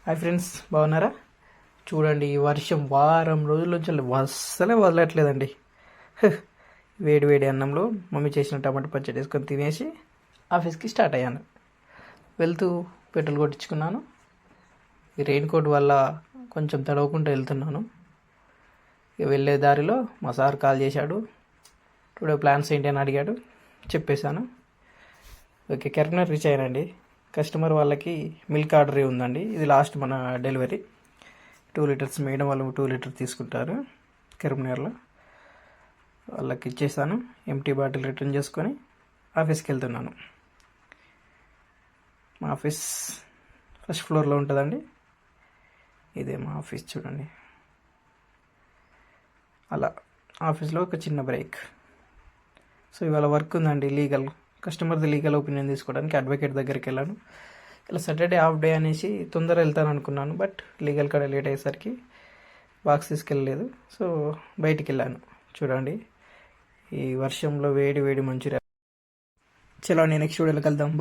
Hi friends, బాగున్నారా? చూడండి, ఈ వర్షం వారం రోజుల నుంచి అస్సలే వదలట్లేదండి. వేడి వేడి అన్నంలో మమ్మీ చేసిన టమాటా పచ్చడి వేసుకొని తినేసి ఆఫీస్కి స్టార్ట్ అయ్యాను. వెళ్తూ పెట్రోల్ కొట్టించుకున్నాను. ఈ రెయిన్ కోట్ వల్ల కొంచెం తడవకుండా వెళ్తున్నాను. ఇక వెళ్ళే దారిలో మా సార్ కాల్ చేశాడు. టుడే ప్లాన్స్ ఏంటి అని అడిగాడు. చెప్పేశాను. ఓకే, కరీంనగర్ రీచ్ అయ్యానండి. కస్టమర్ వాళ్ళకి మిల్క్ ఆర్డర్ ఉందండి. ఇది లాస్ట్ మన డెలివరీ. 2 లీటర్స్ మేడం వాళ్ళు 2 లీటర్ తీసుకుంటారు కరీంనగర్లో. వాళ్ళకి ఇచ్చేసాను. ఎంటీ బాటిల్ రిటర్న్ చేసుకొని ఆఫీస్కి వెళ్తున్నాను. మా ఆఫీస్ ఫస్ట్ ఫ్లోర్లో ఉంటుందండి. ఇదే మా ఆఫీస్ చూడండి. అలా ఆఫీస్లో ఒక చిన్న బ్రేక్. సో ఇవాళ వర్క్ ఉందండి, లీగల్ కస్టమర్ది లీగల్ ఒపీనియన్ తీసుకోవడానికి అడ్వకేట్ దగ్గరికి వెళ్ళాను. ఇలా సాటర్డే హాఫ్ డే అనేసి తొందర వెళ్తాను అనుకున్నాను, బట్ లీగల్ కాడ లేట్ అయ్యేసరికి బాక్స్ తీసుకెళ్ళలేదు. సో బయటికి వెళ్ళాను. చూడండి, ఈ వర్షంలో వేడి వేడి మంచూరియా. చలో, నేను నెక్స్ట్ వీడియోకి వెళ్దాం. బాయ్.